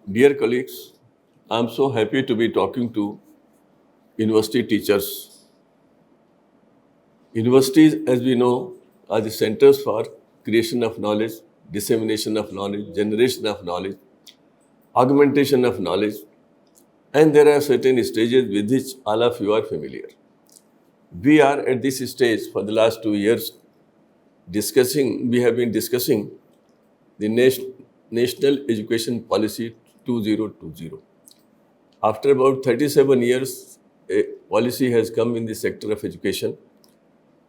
Dear colleagues, I am so happy to be talking to university teachers. Universities, as we know, are the centers for creation of knowledge, dissemination of knowledge, generation of knowledge, augmentation of knowledge, and there are certain stages with which all of you are familiar. We are at this stage for the last 2 years we have been discussing the National Education Policy 2020. After about 37 years, a policy has come in the sector of education,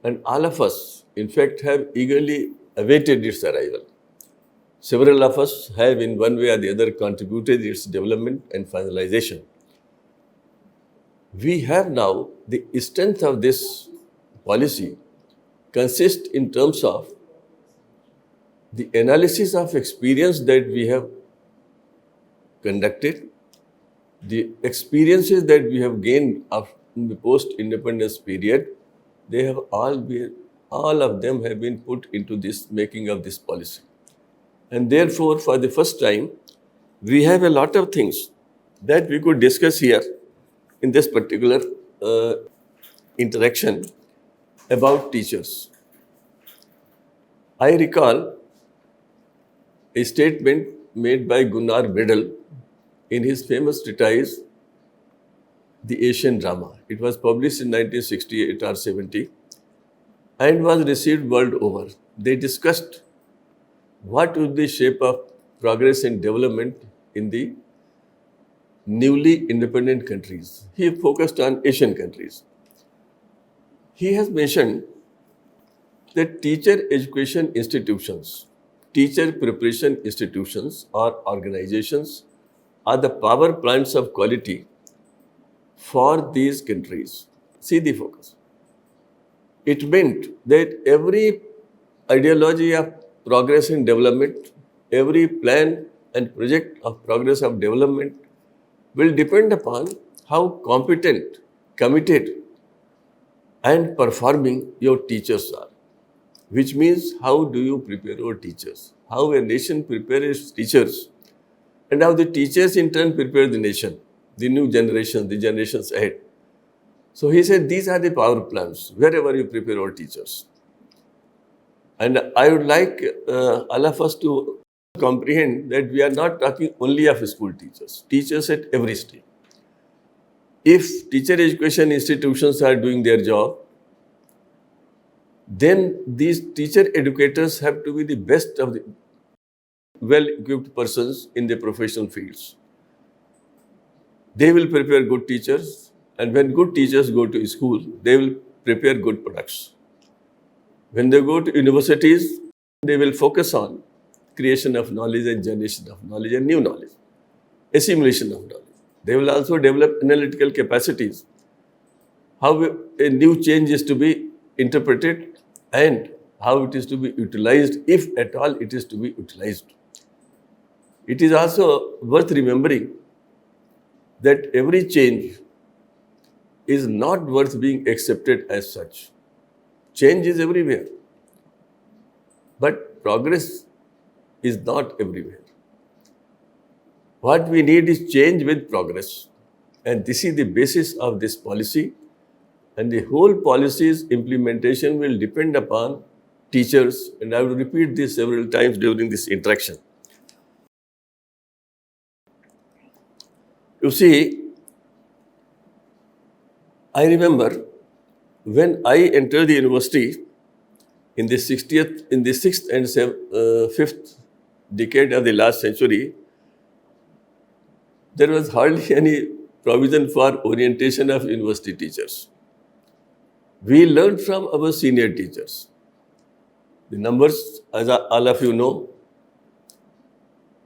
and all of us, in fact, have eagerly awaited its arrival. Several of us have, in one way or the other, contributed its development and finalization. We have now the strength of this policy consists in terms of the analysis of experience that we have conducted, the experiences that we have gained in the post-independence period, they have all of them have been put into this making of this policy. And therefore, for the first time, we have a lot of things that we could discuss here in this particular interaction about teachers. I recall a statement made by Gunnar Myrdal in his famous treatise, The Asian Drama. It was published in 1968 or 70 and was received world over. They discussed what would be the shape of progress and development in the newly independent countries. He focused on Asian countries. He has mentioned that teacher education institutions, teacher preparation institutions or organizations are the power plants of quality for these countries. See the focus. It meant that every ideology of progress and development, every plan and project of progress of development will depend upon how competent, committed, and performing your teachers are. Which means, how do you prepare your teachers? How a nation prepares its teachers, and how the teachers in turn prepare the nation, the new generation, the generations ahead. So he said, these are the power plants, wherever you prepare your teachers. And I would like all of us to comprehend that we are not talking only of school teachers, teachers at every stage. If teacher education institutions are doing their job, then these teacher educators have to be the best of the well-equipped persons in their professional fields. They will prepare good teachers, and when good teachers go to school, they will prepare good products. When they go to universities, they will focus on creation of knowledge and generation of knowledge and new knowledge, assimilation of knowledge. They will also develop analytical capacities, how a new change is to be interpreted and how it is to be utilized, if at all it is to be utilized. It is also worth remembering that every change is not worth being accepted as such. Change is everywhere, but progress is not everywhere. What we need is change with progress, and this is the basis of this policy, and the whole policy's implementation will depend upon teachers, and I will repeat this several times during this interaction. You see, I remember when I entered the university in the 6th and 5th decade of the last century, there was hardly any provision for orientation of university teachers. We learned from our senior teachers. The numbers, as all of you know,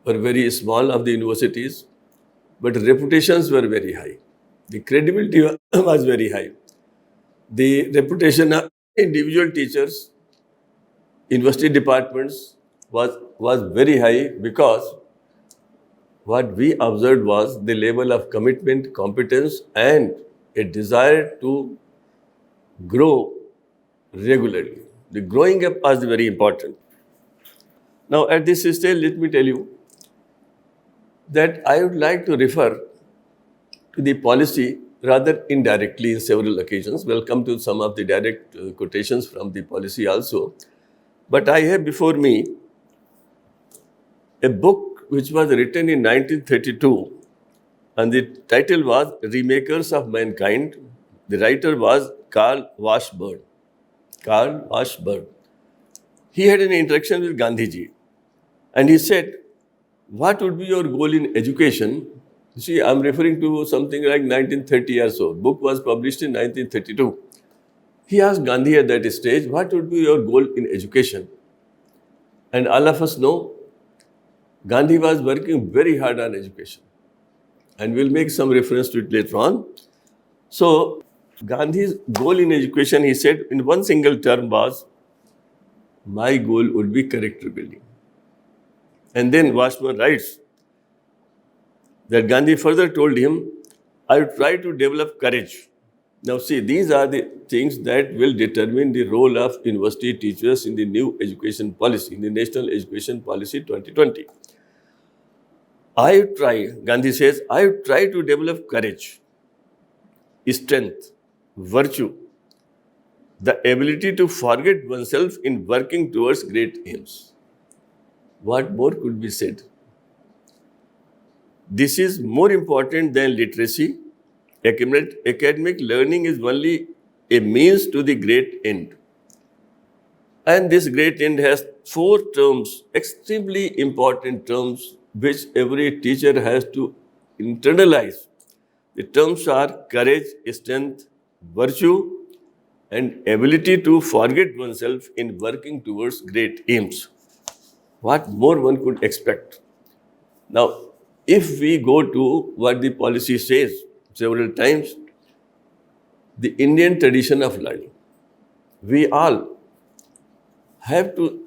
were very small of the universities, but reputations were very high. The credibility was very high. The reputation of individual teachers, university departments was very high, because what we observed was the level of commitment, competence, and a desire to grow regularly. The growing up was very important. Now, at this stage, let me tell you, that I would like to refer to the policy rather indirectly in several occasions. We'll come to some of the direct quotations from the policy also. But I have before me a book which was written in 1932, and the title was Remakers of Mankind. The writer was Karl Washburn. Karl Washburn. He had an interaction with Gandhiji, and he said, what would be your goal in education? You see, I'm referring to something like 1930 or so. Book was published in 1932. He asked Gandhi at that stage, what would be your goal in education? And all of us know Gandhi was working very hard on education. And we'll make some reference to it later on. So, Gandhi's goal in education, he said, in one single term was, my goal would be character building. And then Washburn writes that Gandhi further told him, I would try to develop courage. Now see, these are the things that will determine the role of university teachers in the new education policy, in the National Education Policy 2020. I would try, Gandhi says, I would try to develop courage, strength, virtue, the ability to forget oneself in working towards great aims. What more could be said? This is more important than literacy. Academic learning is only a means to the great end. And this great end has 4 terms, extremely important terms, which every teacher has to internalize. The terms are courage, strength, virtue, and ability to forget oneself in working towards great aims. What more one could expect? Now, if we go to what the policy says several times, the Indian tradition of learning, we all have to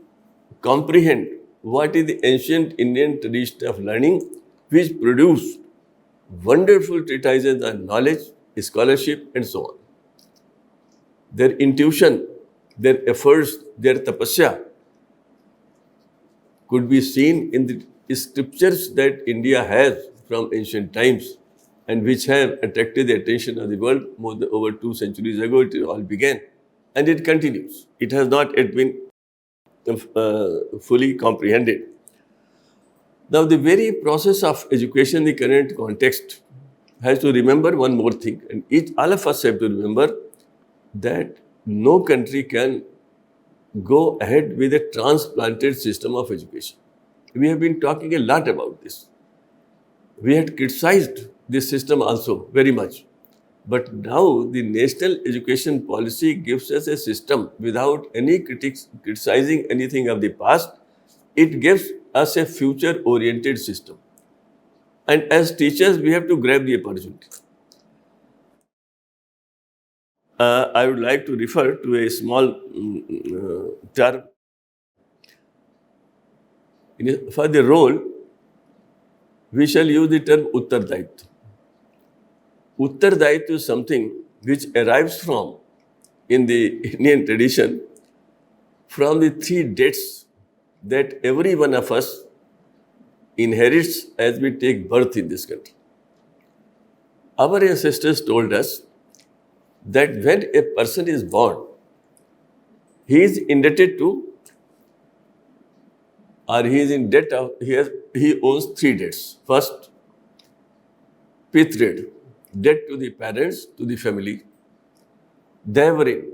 comprehend what is the ancient Indian tradition of learning, which produced wonderful treatises on knowledge, scholarship, and so on. Their intuition, their efforts, their tapasya could be seen in the scriptures that India has from ancient times and which have attracted the attention of the world more than over 2 centuries ago. It all began and it continues. It has not yet been fully comprehended. Now, the very process of education in the current context has to remember one more thing, and all of us have to remember that no country can go ahead with a transplanted system of education. We have been talking a lot about this. We had criticized this system also very much. But now the national education policy gives us a system without any criticizing anything of the past. It gives us a future-oriented system. And as teachers, we have to grab the opportunity. I would like to refer to a small term. For the role, we shall use the term Uttardayitva. Uttardayitva is something which arrives from, in the Indian tradition, from the 3 debts that every one of us inherits as we take birth in this country. Our ancestors told us that when a person is born, he is indebted to, or he is in debt of, he owns 3 debts. First, Pitred, debt to the parents, to the family. Devarin,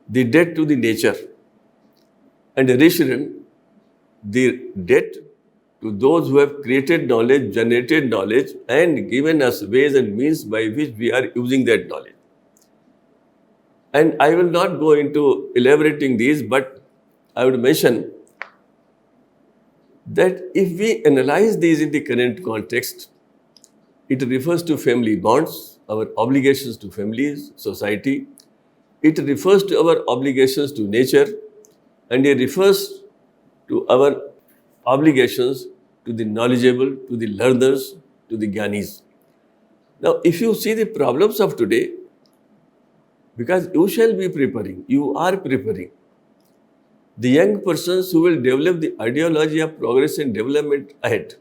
the debt to the nature. And Rishiran, the debt to those who have created knowledge, generated knowledge, and given us ways and means by which we are using that knowledge. And I will not go into elaborating these, but I would mention that if we analyze these in the current context, it refers to family bonds, our obligations to families, society. It refers to our obligations to nature, and it refers to our obligations to the knowledgeable, to the learners, to the Gyanis. Now, if you see the problems of today, because you shall be preparing, you are preparing the young persons who will develop the ideology of progress and development ahead.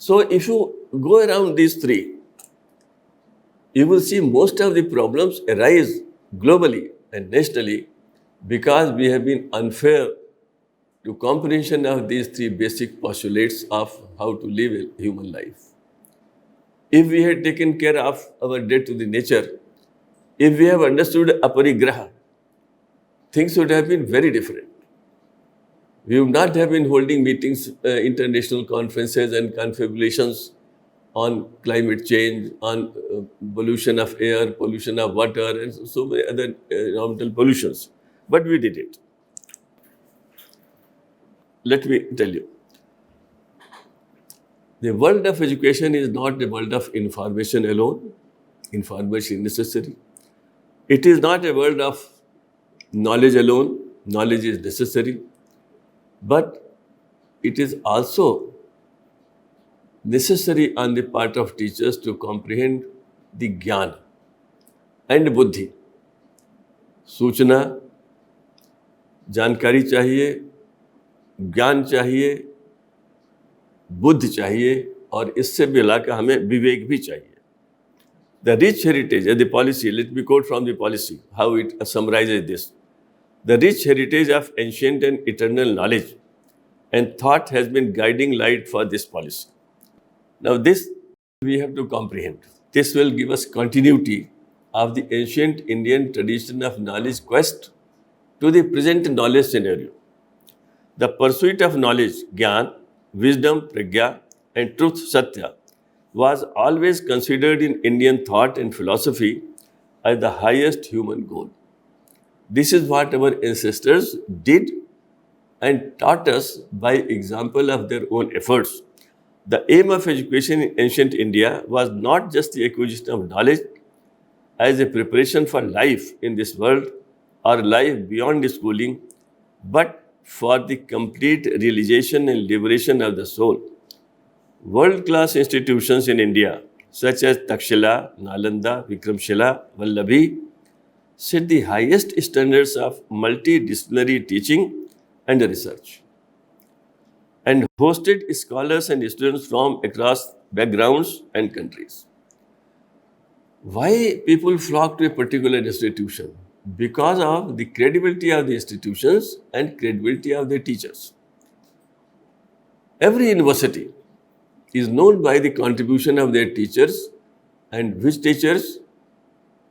So if you go around these three, you will see most of the problems arise globally and nationally because we have been unfair to comprehension of these three basic postulates of how to live a human life. If we had taken care of our debt to the nature, if we have understood aparigraha, things would have been very different. We would not have been holding meetings, international conferences and confabulations on climate change, on pollution of air, pollution of water, and so many other environmental pollutions. But we did it. Let me tell you, the world of education is not the world of information alone. Information is necessary. It is not a world of knowledge alone. Knowledge is necessary. But it is also necessary on the part of teachers to comprehend the jnana and buddhi. सूचना, जानकारी चाहिए, ज्ञान चाहिए, बुद्धि चाहिए और इससे मिला कर हमें विवेक भी चाहिए. The rich heritage of the policy, let me quote from the policy, how it summarizes this. The rich heritage of ancient and eternal knowledge and thought has been guiding light for this policy. Now this we have to comprehend. This will give us continuity of the ancient Indian tradition of knowledge quest to the present knowledge scenario. The pursuit of knowledge, jnana, wisdom, pragya, and truth, satya, was always considered in Indian thought and philosophy as the highest human goal. This is what our ancestors did and taught us by example of their own efforts. The aim of education in ancient India was not just the acquisition of knowledge as a preparation for life in this world or life beyond schooling, but for the complete realization and liberation of the soul. World-class institutions in India, such as Takshila, Nalanda, Vikramshila, Vallabhi, set the highest standards of multidisciplinary teaching and research, and hosted scholars and students from across backgrounds and countries. Why people flock to a particular institution? Because of the credibility of the institutions and credibility of their teachers. Every university is known by the contribution of their teachers, and which teachers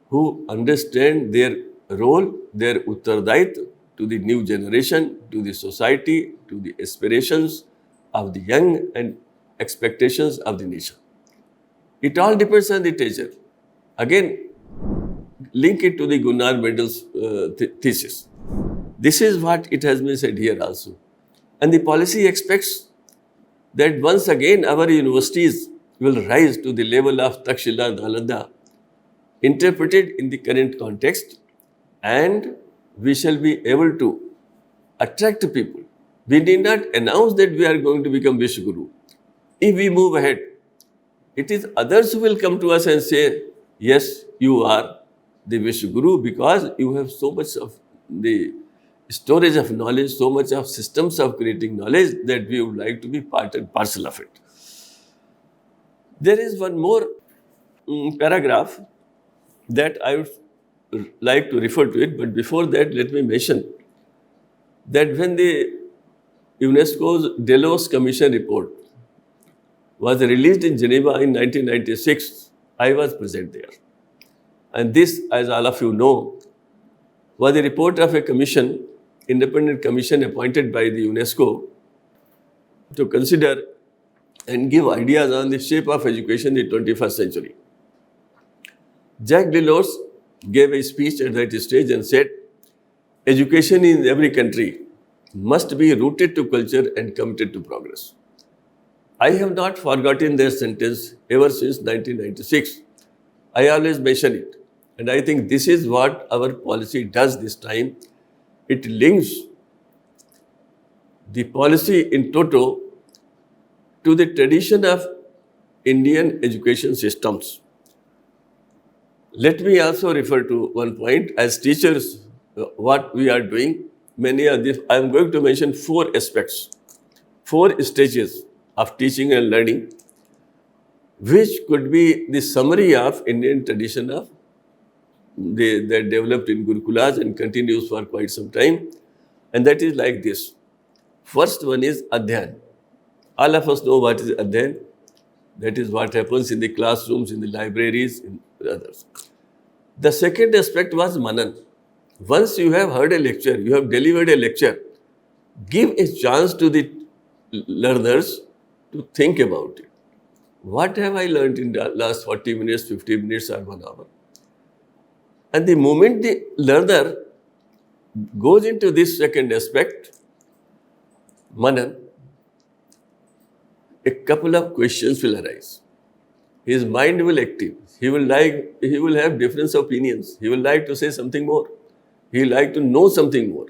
who understand their role, their uttardayitva to the new generation, to the society, to the aspirations of the young and expectations of the nation. It all depends on the teacher. Again, link it to the Gunnar Myrdal's thesis. This is what it has been said here also. And the policy expects that once again our universities will rise to the level of Takshila, Nalanda, interpreted in the current context, and we shall be able to attract people. We need not announce that we are going to become Vishwaguru. If we move ahead, it is others who will come to us and say, yes, you are the Vishwaguru because you have so much of the storage of knowledge, so much of systems of creating knowledge that we would like to be part and parcel of it. There is one more paragraph that I would like to refer to it, but before that, let me mention that when the UNESCO's Delos Commission report was released in Geneva in 1996, I was present there. And this, as all of you know, was the report of a commission, independent commission appointed by the UNESCO to consider and give ideas on the shape of education in the 21st century. Jacques Delors gave a speech at that stage and said, education in every country must be rooted to culture and committed to progress. I have not forgotten their sentence ever since 1996. I always mention it. And I think this is what our policy does this time. It links the policy in toto to the tradition of Indian education systems. Let me also refer to one point. As teachers, what we are doing, many of this, I am going to mention 4 aspects, 4 stages of teaching and learning which could be the summary of Indian tradition of that developed in Gurukulas and continues for quite some time. And that is like this. First one is Adhyan. All of us know what is Adhyan. That is what happens in the classrooms, in the libraries, in others. The second aspect was Manan. Once you have heard a lecture, you have delivered a lecture, give a chance to the learners to think about it. What have I learned in the last 40 minutes, 50 minutes, or 1 hour? And the moment the learner goes into this second aspect, Manan, a couple of questions will arise. His mind will active. He will have different opinions. He will like to say something more. He will like to know something more.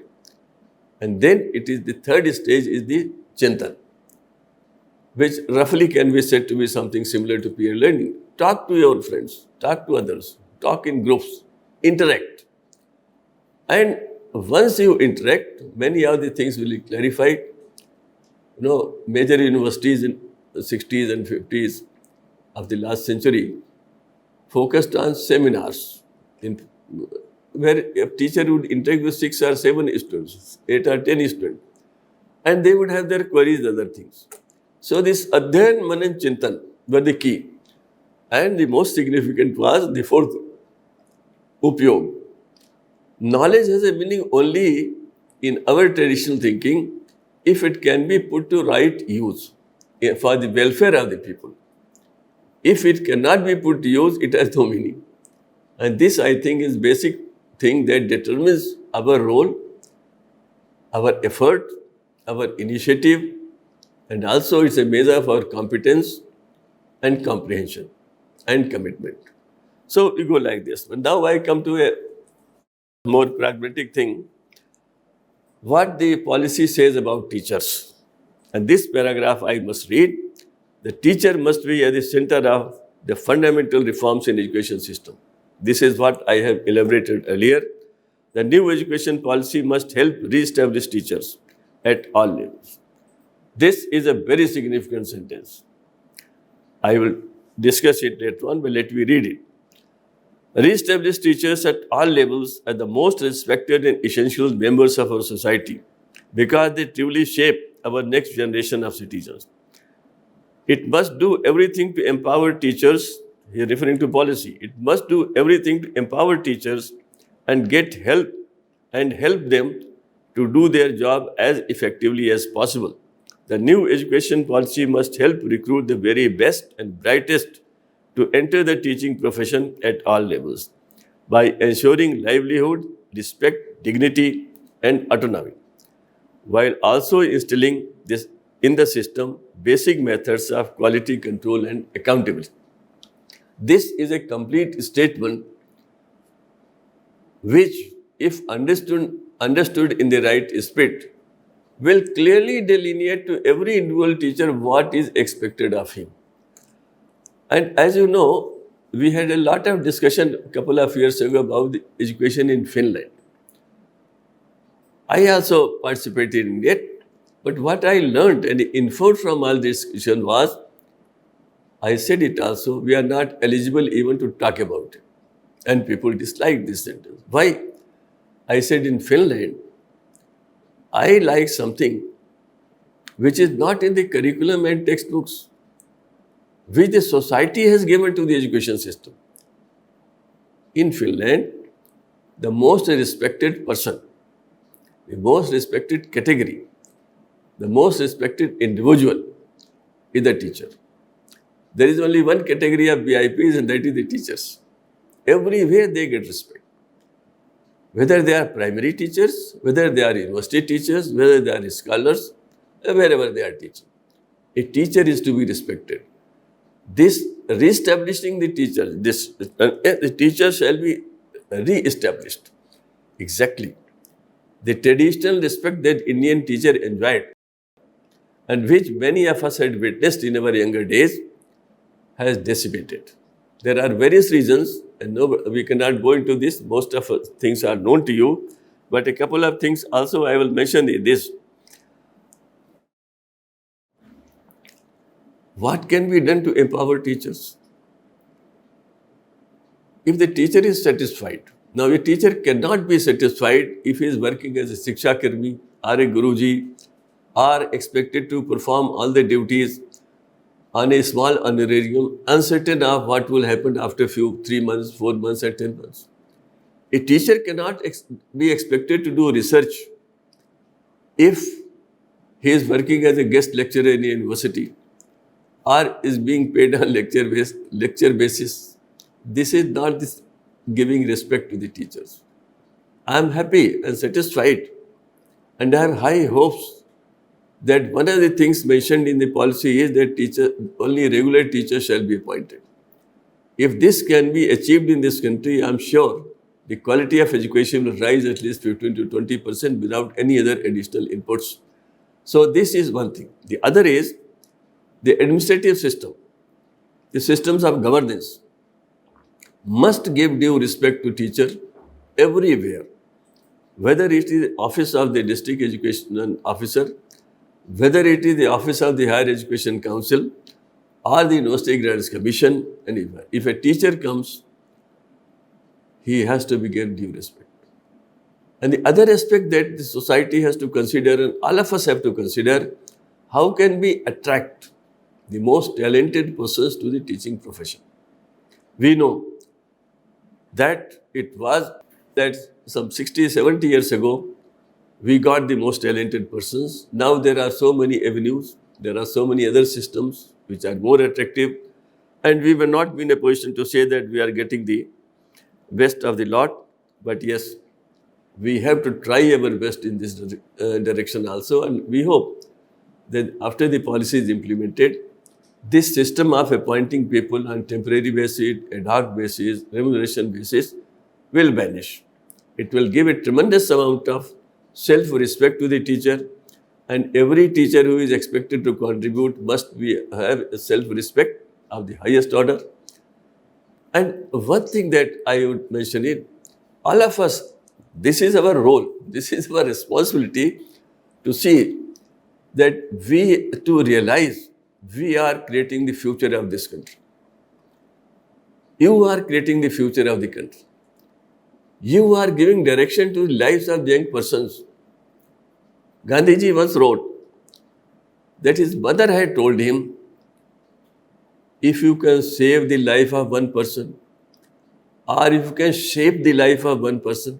And then it is the third stage is the Chintan, which roughly can be said to be something similar to peer learning. Talk to your friends, talk to others, talk in groups, interact. And once you interact, many of the things will be clarified. Major universities in the 60s and 50s of the last century focused on seminars where a teacher would interact with 6 or 7 students, 8 or 10 students, and they would have their queries, other things. So this Adhyan, Manan, Chintan were the key. And the most significant was the fourth, Upyog. Knowledge has a meaning only in our traditional thinking if it can be put to right use for the welfare of the people. If it cannot be put to use, it has no meaning. And this, I think, is basic thing that determines our role, our effort, our initiative, and also it's a measure of our competence and comprehension and commitment. So we go like this. But now I come to a more pragmatic thing. What the policy says about teachers. And this paragraph I must read. The teacher must be at the center of the fundamental reforms in education system. This is what I have elaborated earlier. The new education policy must help re-establish teachers at all levels. This is a very significant sentence. I will discuss it later on, but let me read it. Re-establish teachers at all levels as the most respected and essential members of our society because they truly shape our next generation of citizens. It must do everything to empower teachers, here referring to policy, it must do everything to empower teachers and get help and help them to do their job as effectively as possible. The new education policy must help recruit the very best and brightest to enter the teaching profession at all levels by ensuring livelihood, respect, dignity, and autonomy, while also instilling this in the system basic methods of quality control and accountability. This is a complete statement which, if understood in the right spirit, will clearly delineate to every individual teacher what is expected of him. And as you know, we had a lot of discussion a couple of years ago about the education in Finland. I also participated in it, but what I learned and inferred from all this discussion was, I said it also, we are not eligible even to talk about it. And people disliked this sentence. Why? I said in Finland, I like something which is not in the curriculum and textbooks, which the society has given to the education system. In Finland, the most respected person, the most respected category, the most respected individual is the teacher. There is only one category of VIPs, and that is the teachers. Everywhere they get respect. Whether they are primary teachers, whether they are university teachers, whether they are scholars, wherever they are teaching. A teacher is to be respected. This re-establishing the teachers, the teacher shall be re-established. Exactly. The traditional respect that Indian teacher enjoyed and which many of us had witnessed in our younger days has dissipated. There are various reasons, and no, we cannot go into this. Most of things are known to you, but a couple of things also I will mention in this. What can be done to empower teachers? If the teacher is satisfied, now a teacher cannot be satisfied if he is working as a Shiksha Karmi or a Guruji, are expected to perform all the duties on a small honorarium, uncertain of what will happen after 3 months, 4 months, and 10 months. A teacher cannot be expected to do research if he is working as a guest lecturer in a university or is being paid on lecture basis. This is not this giving respect to the teachers. I am happy and satisfied, and I have high hopes that one of the things mentioned in the policy is that only regular teachers shall be appointed. If this can be achieved in this country, I am sure the quality of education will rise at least 15 to 20% without any other additional inputs. So this is one thing. The other is the administrative system. The systems of governance must give due respect to teacher everywhere, whether it is the office of the district education officer, whether it is the office of the higher education council or the university grants commission, anywhere. If a teacher comes, he has to be given due respect. And the other aspect that the society has to consider, and all of us have to consider, how can we attract the most talented persons to the teaching profession? We know that it was that some 60, 70 years ago, we got the most talented persons. Now there are so many avenues, there are so many other systems which are more attractive, and we will not be in a position to say that we are getting the best of the lot. But yes, we have to try our best in this direction also, and we hope that after the policy is implemented, this system of appointing people on temporary basis, ad hoc basis, remuneration basis will vanish. It will give a tremendous amount of self-respect to the teacher, and every teacher who is expected to contribute must have a self-respect of the highest order. And one thing that I would mention is, all of us, this is our role, this is our responsibility to see that to realize we are creating the future of this country. You are creating the future of the country. You are giving direction to the lives of young persons. Gandhiji once wrote that his mother had told him, if you can save the life of one person, or if you can shape the life of one person,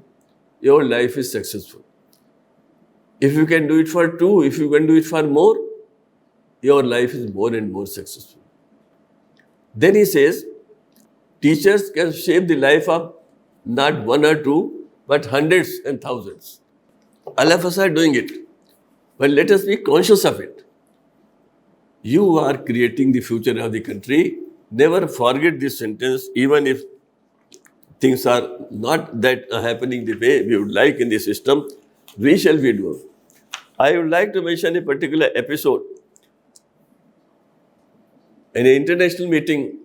your life is successful. If you can do it for two, if you can do it for more, your life is more and more successful. Then he says, teachers can shape the life of not one or two, but hundreds and thousands. All of us are doing it, but let us be conscious of it. You are creating the future of the country. Never forget this sentence, even if things are not that happening the way we would like in the system, we shall be doing. I would like to mention a particular episode. In an international meeting,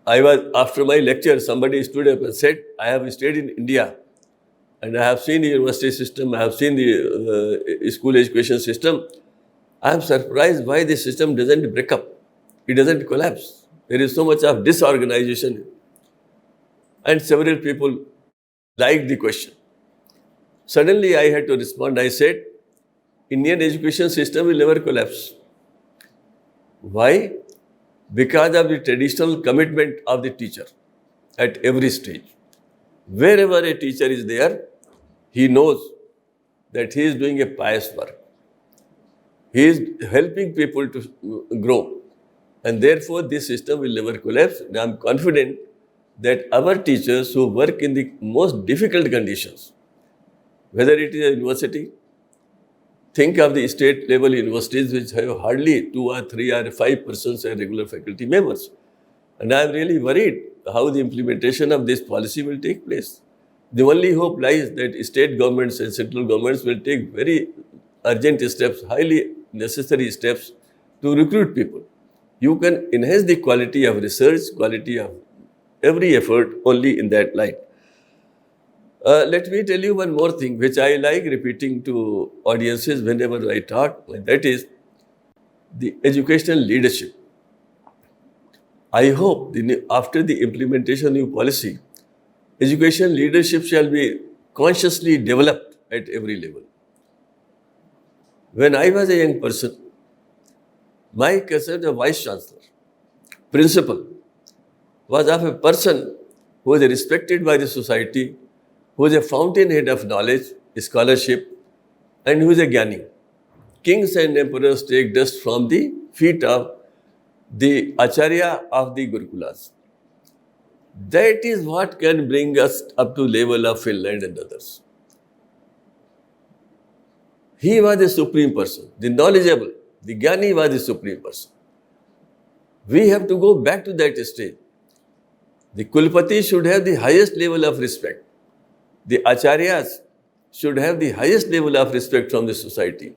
after my lecture, somebody stood up and said, I have stayed in India and I have seen the university system, I have seen the school education system. I am surprised why the system doesn't break up. It doesn't collapse. There is so much of disorganization. And several people liked the question. Suddenly I had to respond. I said, Indian education system will never collapse. Why? Because of the traditional commitment of the teacher at every stage. Wherever a teacher is there, he knows that he is doing a pious work. He is helping people to grow. And therefore, this system will never collapse. And I am confident that our teachers who work in the most difficult conditions, whether it is a university, think of the state level universities which have hardly 2 or 3 or 5 persons as regular faculty members. And I am really worried how the implementation of this policy will take place. The only hope lies that state governments and central governments will take very urgent steps, highly necessary steps to recruit people. You can enhance the quality of research, quality of every effort only in that light. Let me tell you one more thing which I like repeating to audiences whenever I talk, and that is, the educational leadership. I hope after the implementation of new policy, education leadership shall be consciously developed at every level. When I was a young person, my cousin, a vice chancellor, principal, was of a person who was respected by the society, who was a fountainhead of knowledge, scholarship, and who is a Gyani. Kings and emperors take dust from the feet of the Acharya of the Gurukulas. That is what can bring us up to level of Finland and others. He was the supreme person, the knowledgeable, the Gyani was the supreme person. We have to go back to that stage. The Kulpati should have the highest level of respect. The Acharyas should have the highest level of respect from the society.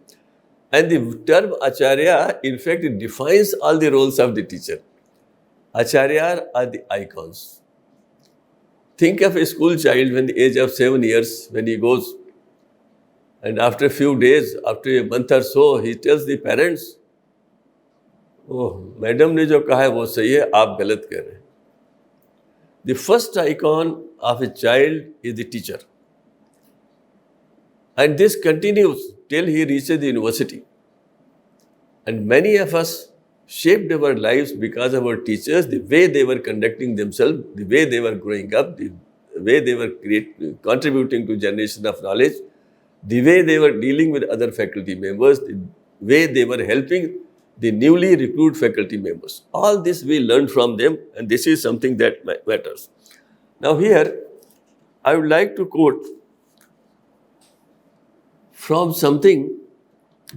And the term Acharya, in fact, it defines all the roles of the teacher. Acharya are the icons. Think of a school child when the age of 7 years, when he goes, and after a few days, after a month or so, he tells the parents, oh, madam ne jo kaha hai wo sahi hai, aap galat kar rahe hain. The first icon of a child is the teacher. And this continues till he reaches the university. And many of us shaped our lives because of our teachers, the way they were conducting themselves, the way they were growing up, the way they were contributing to generation of knowledge, the way they were dealing with other faculty members, the way they were helping the newly recruited faculty members. All this we learned from them, and this is something that matters. Now here, I would like to quote from something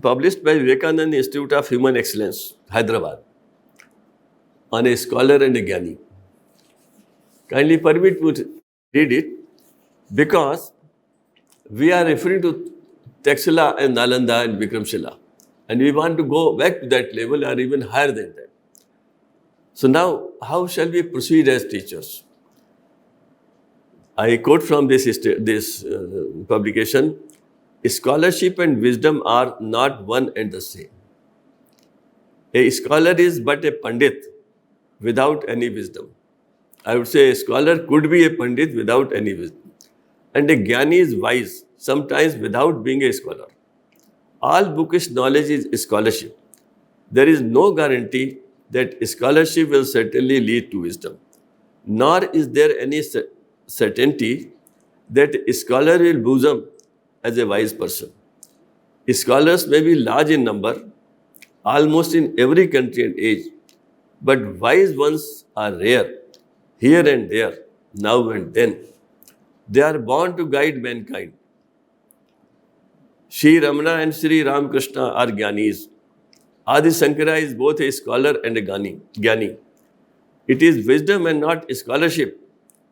published by Vivekananda Institute of Human Excellence, Hyderabad, on a scholar and a Gyani. Kindly permit me to read it, because we are referring to Taxila and Nalanda and Vikramshila, and we want to go back to that level or even higher than that. So now, how shall we proceed as teachers? I quote from this publication, scholarship and wisdom are not one and the same. A scholar is but a pandit without any wisdom. I would say a scholar could be a pandit without any wisdom. And a Gyani is wise, sometimes without being a scholar. All bookish knowledge is scholarship. There is no guarantee that scholarship will certainly lead to wisdom. Nor is there any certainty that a scholar will bosom as a wise person. Scholars may be large in number, almost in every country and age, but wise ones are rare, here and there, now and then. They are born to guide mankind. Sri Ramana and Sri Ramakrishna are Gyanis. Adi Sankara is both a scholar and a Gyani. It is wisdom and not scholarship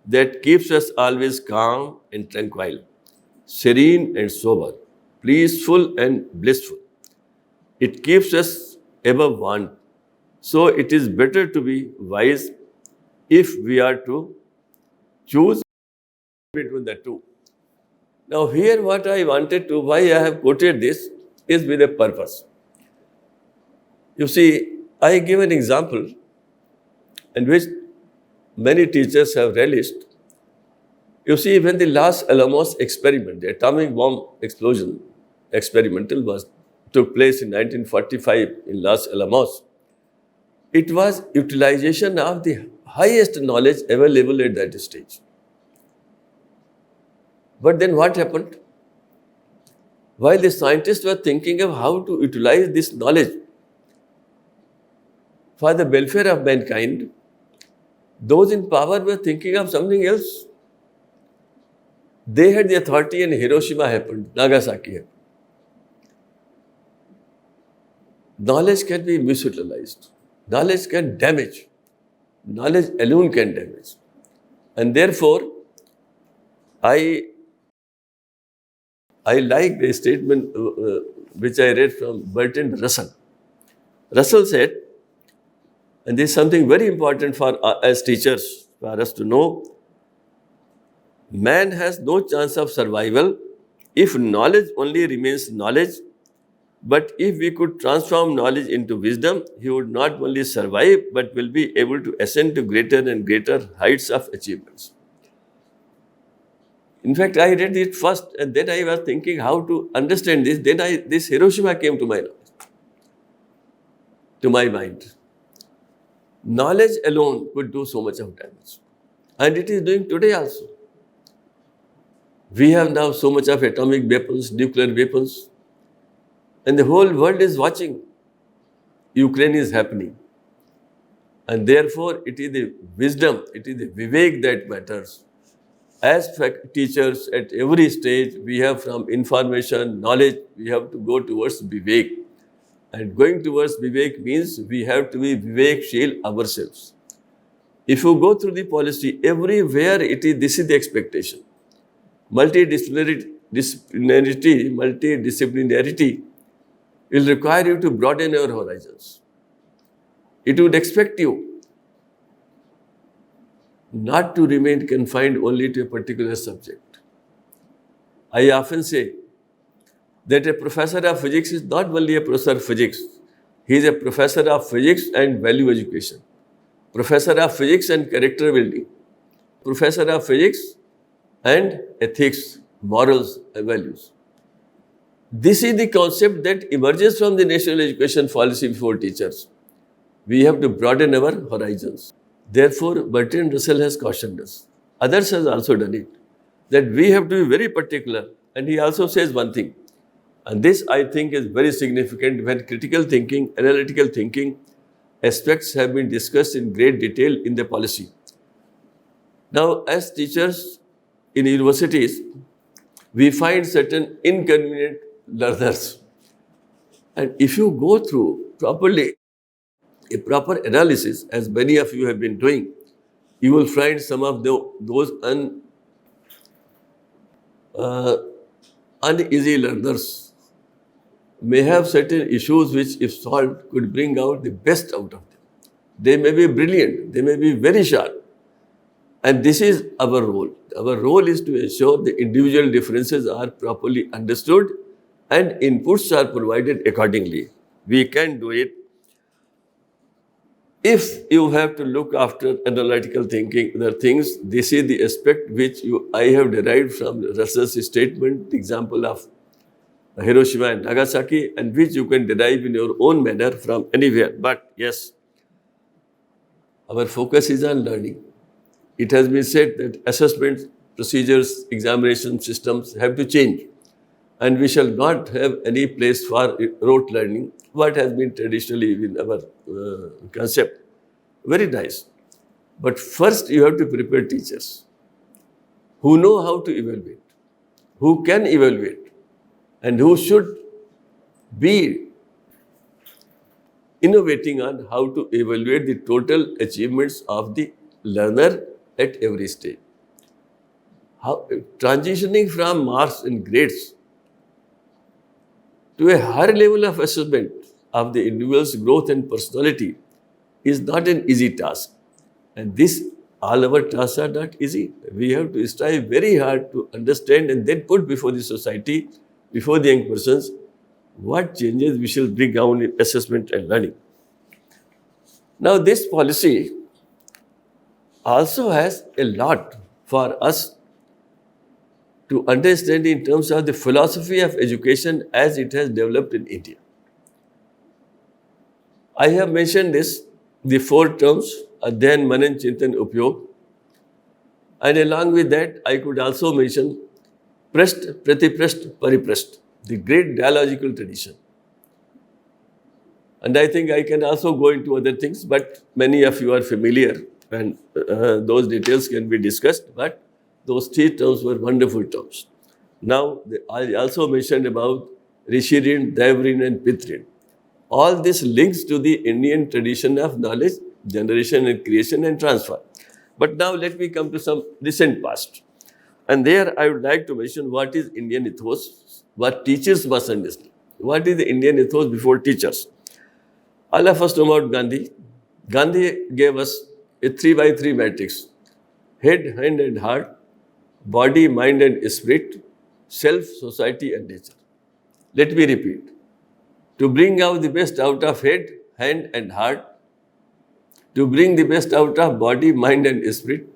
that keeps us always calm and tranquil, serene and sober, peaceful and blissful. It keeps us above want. So it is better to be wise if we are to choose between the two. Now here what I wanted to, why I have quoted this, is with a purpose. You see, I give an example in which many teachers have relished. You see, when the Los Alamos experiment, the atomic bomb explosion experimental took place in 1945 in Los Alamos, it was utilization of the highest knowledge available at that stage. But then what happened? While the scientists were thinking of how to utilize this knowledge for the welfare of mankind, those in power were thinking of something else. They had the authority, and Hiroshima happened, Nagasaki happened. Knowledge can be misutilized. Knowledge can damage. Knowledge alone can damage. And therefore, I like the statement which I read from Bertrand Russell. Russell said, and this is something very important for as teachers, for us to know, man has no chance of survival if knowledge only remains knowledge But if we could transform knowledge into wisdom, he would not only survive, but will be able to ascend to greater and greater heights of achievements. In fact, I read it first and then I was thinking how to understand this. Then this Hiroshima came to my mind. Knowledge alone could do so much of damage. And it is doing today also. We have now so much of atomic weapons, nuclear weapons, and the whole world is watching. Ukraine is happening. And therefore, it is the wisdom, it is the vivek that matters. As teachers at every stage, we have from information, knowledge, we have to go towards vivek. And going towards vivek means we have to be viveksheel ourselves. If you go through the policy, everywhere this is the expectation. Multidisciplinarity will require you to broaden your horizons. It would expect you not to remain confined only to a particular subject. I often say that a professor of physics is not only a professor of physics, he is a professor of physics and value education, professor of physics and character building, professor of physics and ethics, morals and values. This is the concept that emerges from the national education policy for teachers. We have to broaden our horizons. Therefore, Bertrand Russell has cautioned us. Others have also done it. That we have to be very particular. And he also says one thing. And this, I think, is very significant when critical thinking, analytical thinking aspects have been discussed in great detail in the policy. Now, as teachers in universities, we find certain inconvenient learners. And if you go through properly a proper analysis, as many of you have been doing, you will find some of those uneasy learners may have certain issues which, if solved, could bring out the best out of them. They may be brilliant, they may be very sharp. And this is our role. Our role is to ensure the individual differences are properly understood and inputs are provided accordingly. We can do it. If you have to look after analytical thinking, other things, this is the aspect which I have derived from Russell's statement, the example of Hiroshima and Nagasaki, and which you can derive in your own manner from anywhere. But yes, our focus is on learning. It has been said that assessment procedures, examination systems have to change. And we shall not have any place for rote learning, what has been traditionally in our concept. Very nice. But first you have to prepare teachers who know how to evaluate, who can evaluate, and who should be innovating on how to evaluate the total achievements of the learner at every stage. Transitioning from marks and grades to a higher level of assessment of the individual's growth and personality is not an easy task. And all our tasks are not easy. We have to strive very hard to understand and then put before the society, before the young persons, what changes we shall bring down in assessment and learning. Now, this policy also has a lot for us to understand in terms of the philosophy of education as it has developed in India. I have mentioned the 4 terms, Adhyan, Manan, Chintan, Upyog. And along with that, I could also mention Prasth, Pratiprasth, Pariprasth, the great dialogical tradition. And I think I can also go into other things, but many of you are familiar and those details can be discussed, but those 3 terms were wonderful terms. Now, I also mentioned about Rishirin, Daivarin and Pitrin. All this links to the Indian tradition of knowledge, generation and creation and transfer. But now let me come to some recent past. And there I would like to mention what is Indian ethos, what teachers must understand. What is the Indian ethos before teachers? All of us know about Gandhi. Gandhi gave us a 3x3 matrix: head, hand and heart, body, mind and spirit, self, society and nature. Let me repeat. to bring out the best out of head, hand and heart, to bring the best out of body, mind and spirit,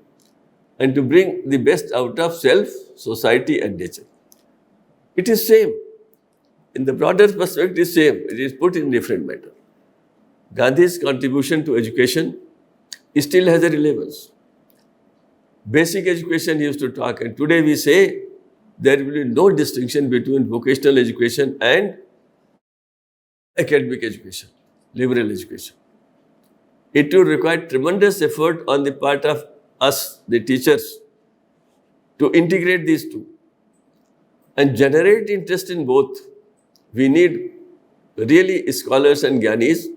and to bring the best out of self, society and nature. It is same. In the broader perspective, it is same. It is put in different manner. Gandhi's contribution to education still has a relevance. Basic education he used to talk, and today we say there will be no distinction between vocational education and academic education, liberal education. It will require tremendous effort on the part of us, the teachers, to integrate these two and generate interest in both. We need really scholars and gyanis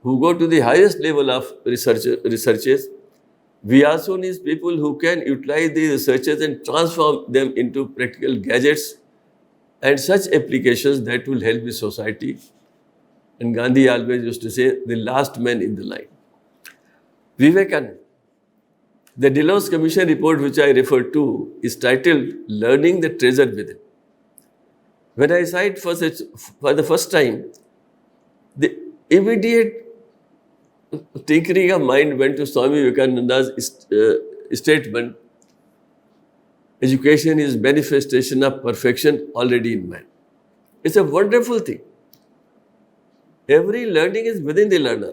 who go to the highest level of researches. We also need people who can utilize these researches and transform them into practical gadgets and such applications that will help the society. And Gandhi always used to say, the last man in the line. Vivekananda. The Delos Commission report which I referred to is titled Learning the Treasure Within. When I saw it for the first time, the immediate tinkering of mind went to Swami Vivekananda's statement, education is manifestation of perfection already in man. It's a wonderful thing. Every learning is within the learner.